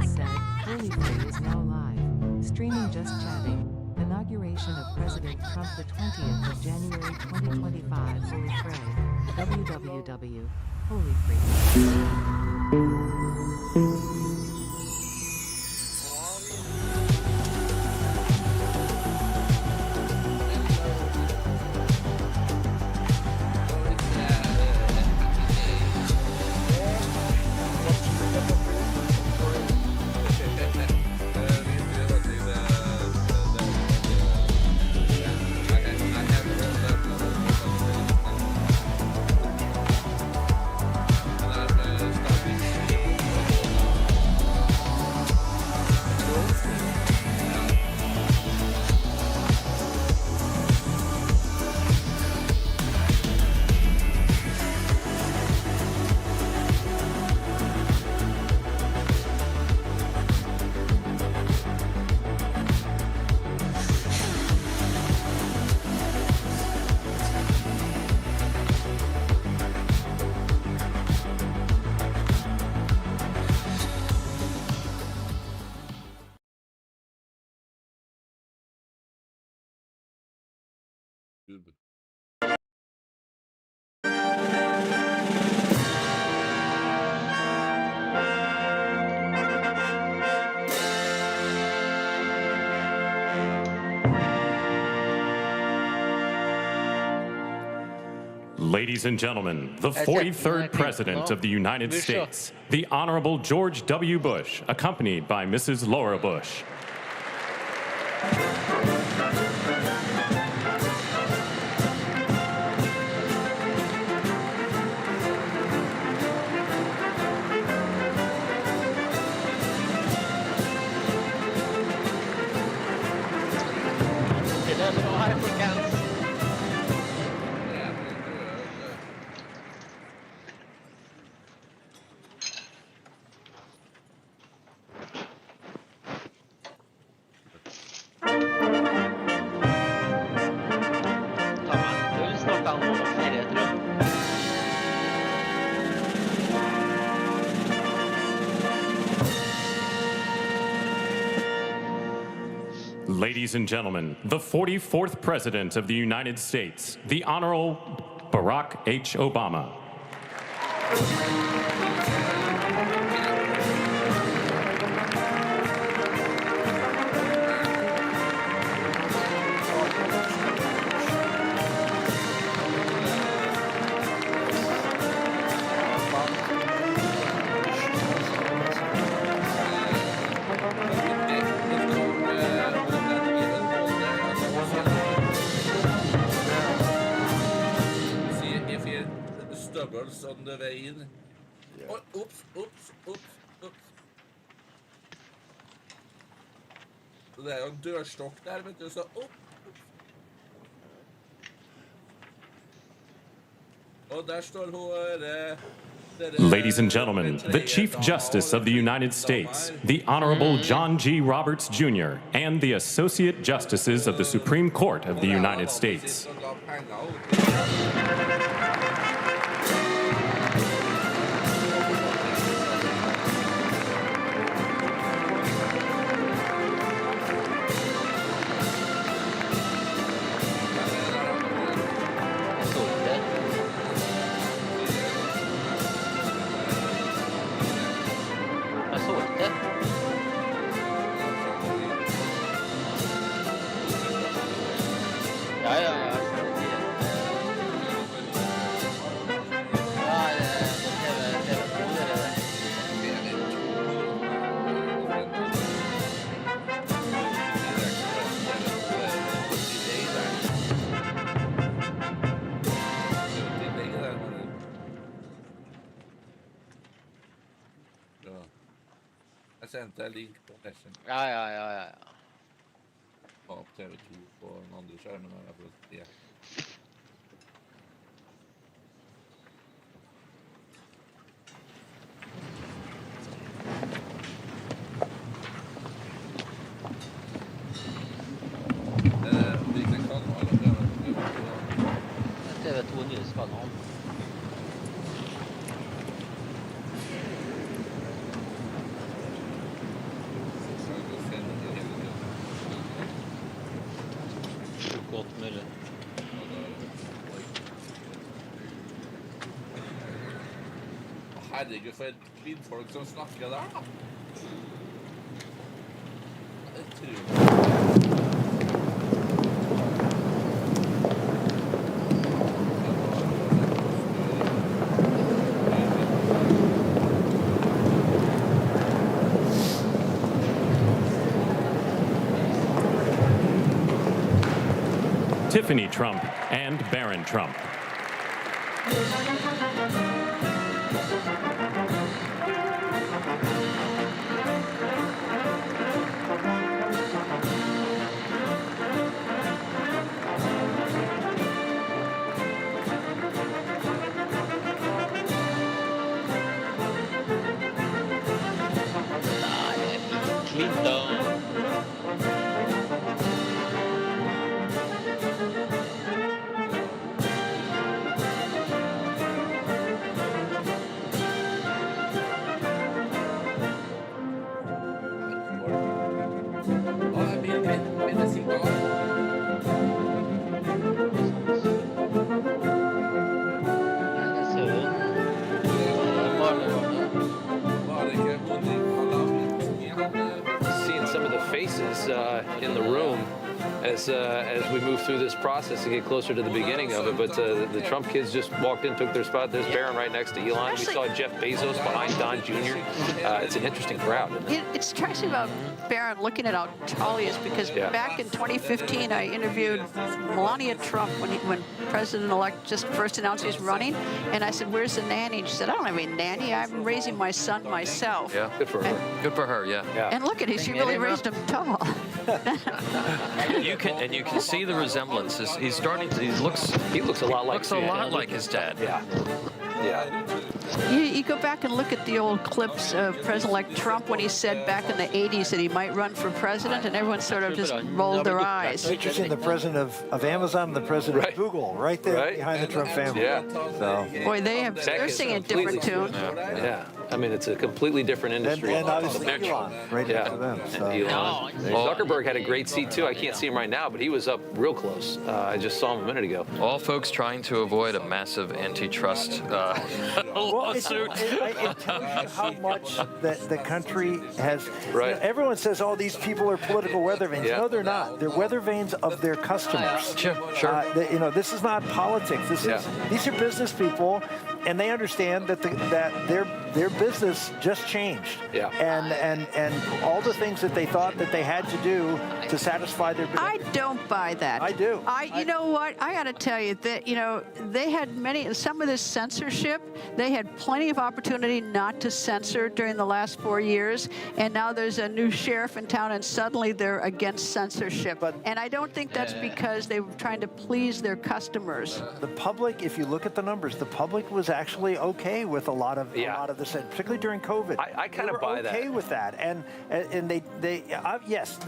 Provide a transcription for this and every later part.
said, HolyFrey is now live. Streaming Just Chatting. Inauguration of President Trump the 20th of January 2025. HolyFrey. www. HolyFrey. Ladies and gentlemen, the 43rd President of the United States, the Honorable George W. Bush, accompanied by Mrs. Laura Bush. Ladies and gentlemen, the 44th President of the United States, the Honorable Barack H. Obama. On the way in. Yeah. Oh, oops. Det jo en dørstokk der, vet du, så Og der står Ladies and gentlemen, the Chief Justice of the United States, the Honorable John G. Roberts, Jr., and the Associate Justices of the Supreme Court of the United States. Sendte jeg link på Messenger. Ja. Opp TV2 på den andre skjermen her for å se. Hvilken kanal? TV2 Nyhetskanal. Alt mulig. Herregud, for et kvinnfolk som snakker der, da. Tiffany Trump and Barron Trump. Clinton. Seeing some of the faces in the room as we move through this process to get closer to the beginning of it. But the Trump kids just walked in, took their spot. There's Barron right next to Elon. We saw Jeff Bezos behind Don Jr. It's an interesting crowd. It strikes me about Barron looking at how tall he is because back in 2015, I interviewed Melania Trump when President-elect just first announced he's running, and I said, "Where's the nanny?" And she said, "I don't have a nanny. I'm raising my son myself." Yeah, good for her. Good for her, yeah. And look at him, she really raised him tall. You can see the resemblances. He's starting to. He looks a lot like. Looks a lot like his dad. Yeah. Yeah. You go back and look at the old clips of President-elect Trump when he said back in the 80s that he might run for president, and everyone sort of just rolled their eyes. Interesting, the president of Amazon and the president of Google, right there behind the Trump family. Yeah. So. Boy, they're singing a different tune. Yeah. I mean, it's a completely different industry. And obviously Elon, right next to them. So. Elon. Zuckerberg had a great seat, too. I can't see him right now, but he was up real close. I just saw him a minute ago. All folks trying to avoid a massive antitrust lawsuit. It tells you how much that the country has. Right. You know, everyone says, "Oh, these people are political weather vanes." Yeah. No, they're not. They're weather vanes of their customers. Sure. This is not politics. These are business people, and they understand that their business just changed. Yeah. And all the things that they thought that they had to do to satisfy their business. I don't buy that. I do. You know what? I got to tell you that, they had some of this censorship. They had plenty of opportunity not to censor during the last 4 years. And now there's a new sheriff in town, and suddenly they're against censorship. And I don't think that's because they were trying to please their customers. The public, if you look at the numbers, the public was actually okay with a lot of this, particularly during COVID. I kind of buy that. Okay with that, and they yes,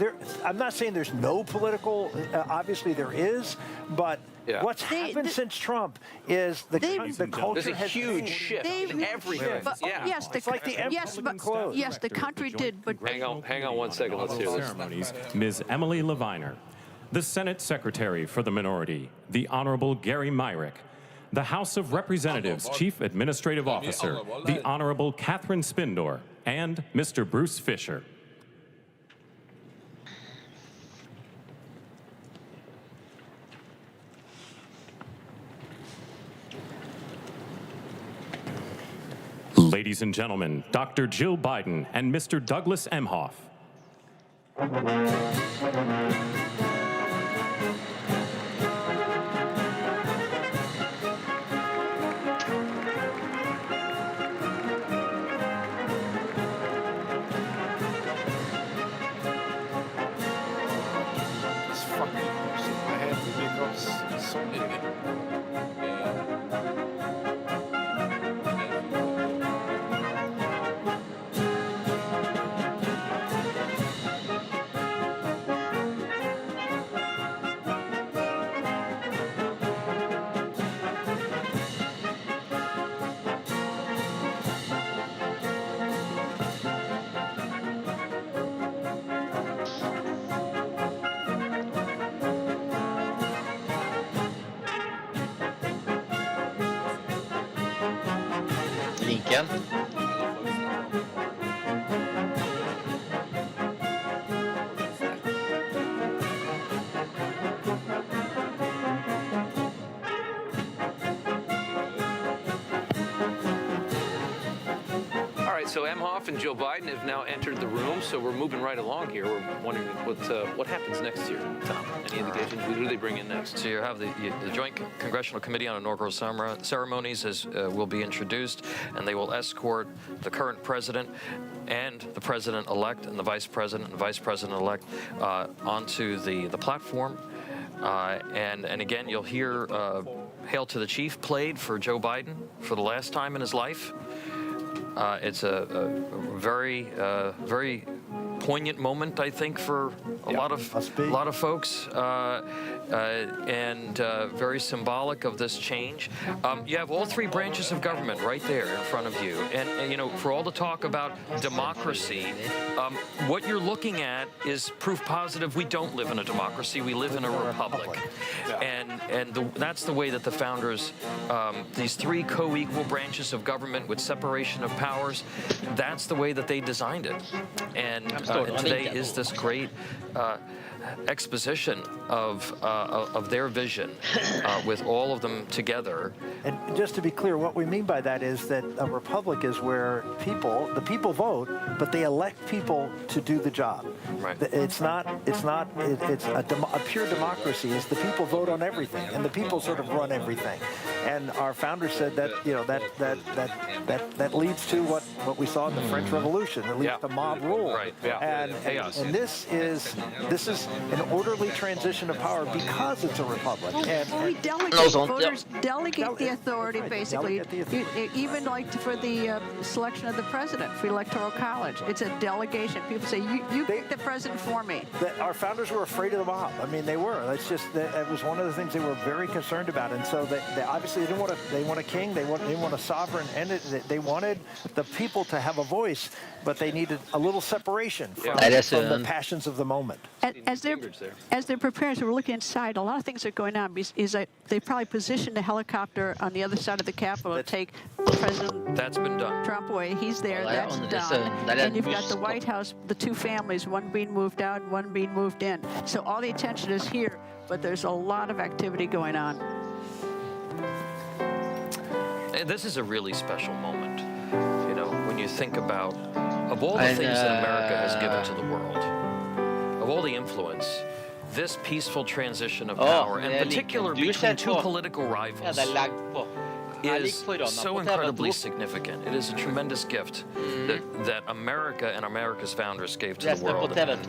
I'm not saying there's no political. Obviously there is, but. Yeah. What's happened since Trump is the culture There's a has huge changed. shift in everything. It's like the empire closed. Yes, the country did, but Hang on 1 second. Let's hear this. Ceremonies, Ms. Emily Leviner, the Senate Secretary for the Minority, the Honorable Gary Myrick, the House of Representatives Chief Administrative Officer, the Honorable Catherine Spindor, and Mr. Bruce Fisher. Ladies and gentlemen, Dr. Jill Biden and Mr. Douglas Emhoff. It's fucking in my head because it's so linken. All right, so Emhoff and Joe Biden have now entered the room, so we're moving right along here. We're wondering what happens next here, Tom. Any indications? Who do they bring in next? So you have the Joint Congressional Committee on Inaugural Ceremonies will be introduced, and they will escort the current president and the president-elect and the vice president-elect onto the platform. And again, you'll hear Hail to the Chief played for Joe Biden for the last time in his life. It's a very poignant moment, I think, for a lot of folks, and very symbolic of this change. You have all three branches of government right there in front of you, and you know, for all the talk about democracy, what you're looking at is proof positive we don't live in a democracy, we live in a republic. And that's the way that the founders, these three co-equal branches of government with separation of powers, that's the way that they designed it. And today is this great exposition of their vision with all of them together. And just to be clear, what we mean by that is that a republic is where the people vote, but they elect people to do the job. Right. It's a pure democracy. Is the people vote on everything, and the people sort of run everything. And our founders said that that leads to what we saw in the French Revolution. It leads to mob rule. Right. And this is an orderly transition of power because it's a republic. We delegate, voters delegate the authority, basically. Even like for the selection of the president for Electoral College, it's a delegation. People say, you pick the president for me. Our founders were afraid of the mob. I mean, they were. That's just, it was one of the things they were very concerned about. And so they obviously didn't want a king. They didn't want a sovereign. And they wanted the people to have a voice, but they needed a little separation from the passions of the moment. As they're preparing, so we're looking inside, a lot of things are going on. They probably positioned a helicopter on the other side of the Capitol to take President Trump away. He's there. That's done. And you've got the White House, the two families, one being moved out and one being moved in. So all the attention is here, but there's a lot of activity going on. And this is a really special moment. You know, when you think about, of all the things that America has given to the world, of all the influence, this peaceful transition of power, and particularly between two political rivals, is so incredibly significant. It is a tremendous gift that America and America's founders gave to the world. And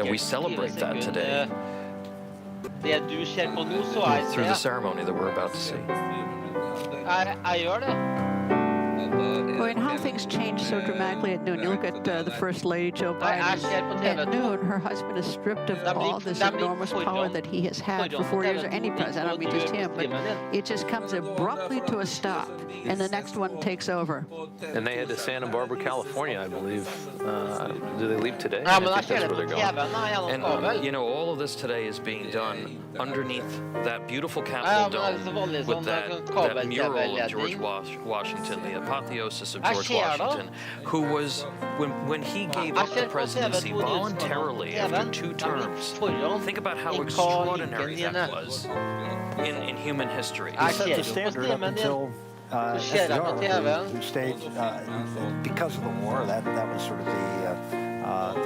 we celebrate that today through the ceremony that we're about to see. Well, and how things change so dramatically at noon. You look at the First Lady, Joe Biden. At noon, her husband is stripped of all this enormous power that he has had for 4 years, or any president. I don't mean just him, but it just comes abruptly to a stop, and the next one takes over. And they head to Santa Barbara, California, I believe. Do they leave today? I think that's where they're going. And, you know, all of this today is being done underneath that beautiful Capitol dome with that mural of George Washington, the apotheosis of George Washington, who was, when he gave up the presidency voluntarily after 2 terms, think about how extraordinary that was in human history. He set the standard up until FDR, who stayed because of the war. That was sort of the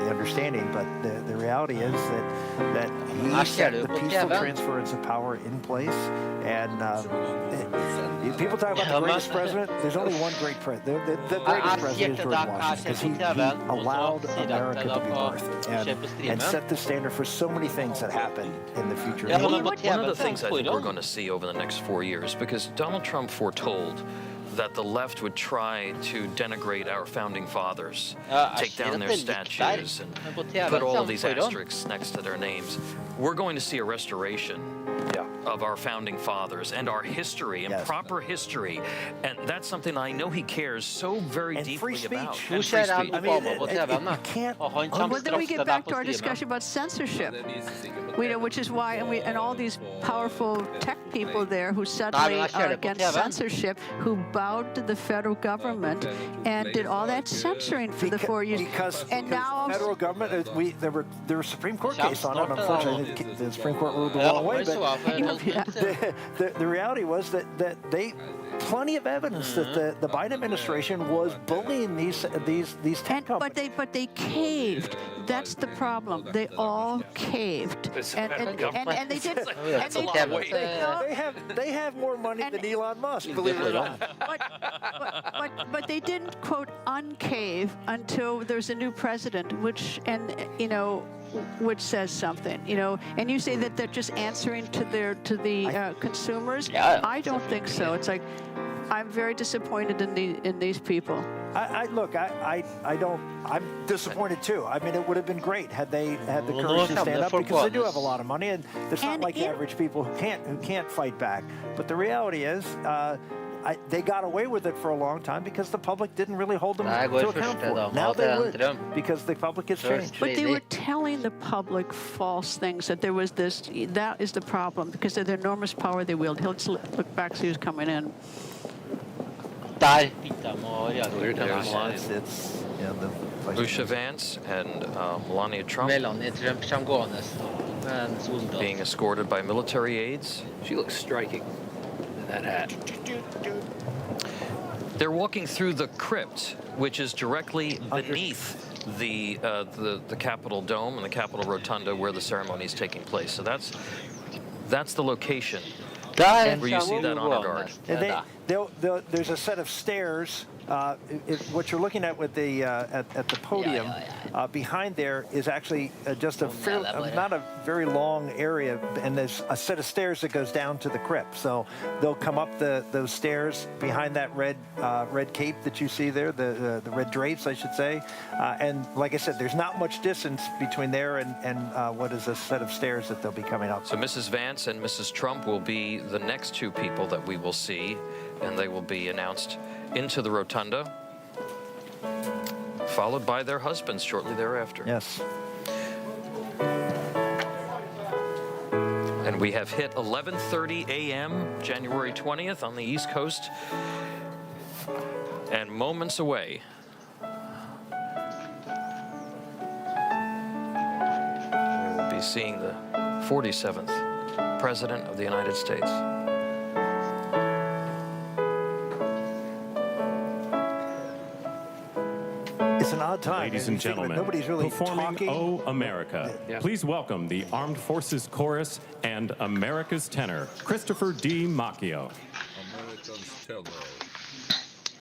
understanding, but the reality is that he set the peaceful transference of power in place. And people talk about the greatest president. There's only one great president. The greatest president is George Washington, because he allowed America to be birthed and set the standard for so many things that happened in the future. One of the things I think we're going to see over the next 4 years, because Donald Trump foretold that the left would try to denigrate our founding fathers, take down their statues, and put all of these asterisks next to their names. We're going to see a restoration of our founding fathers and our history and proper history. And that's something I know he cares so very and deeply free about. speech. And free speech. You can't. Well, then we get back to our discussion about censorship. We know, which is why, and all these powerful tech people there who suddenly are against censorship, who bowed to the federal government and did all that censoring for the 4 years. Because now the federal government, there were a Supreme Court case on it. Unfortunately, the Supreme Court ruled the wrong way. But the reality was that they plenty of evidence that the Biden administration was bullying these tech companies. But they caved. That's the problem. They all caved, and they didn't. That's a lot of weight. They have more money than Elon Musk, believe it or not. But they didn't quote uncave until there's a new president, which says something, and you say that they're just answering to the consumers. I don't think so. It's like, I'm very disappointed in these people. I'm disappointed too. I mean, it would have been great had they had the courage to stand up, because they do have a lot of money, and it's not like average people who can't fight back. But the reality is, they got away with it for a long time because the public didn't really hold them to account for it. Now they would, because the public has changed. But they were telling the public false things, that there was this. That is the problem, because of the enormous power they wield. Let's look back, see who's coming in. Busha Vance and Melania Trump being escorted by military aides. She looks striking in that hat. They're walking through the crypt, which is directly beneath the Capitol Dome and the Capitol Rotunda where the ceremony is taking place. So that's the location where you see that honor guard. There's a set of stairs. What you're looking at with the at the podium behind there is actually just not a very long area, and there's a set of stairs that goes down to the crypt. So they'll come up those stairs behind that red cape that you see there, the red drapes, I should say. And like I said, there's not much distance between there and what is a set of stairs that they'll be coming up. So Mrs. Vance and Mrs. Trump will be the next two people that we will see, and they will be announced into the rotunda, followed by their husbands shortly thereafter. Yes. And we have hit 11:30 a.m. January 20th on the East Coast, and moments away. We will be seeing the 47th President of the United States. It's an odd time. Ladies and gentlemen, nobody's really performing talking. Oh America. Please welcome the Armed Forces Chorus and America's tenor, Christopher D. Macchio. Americans tenor.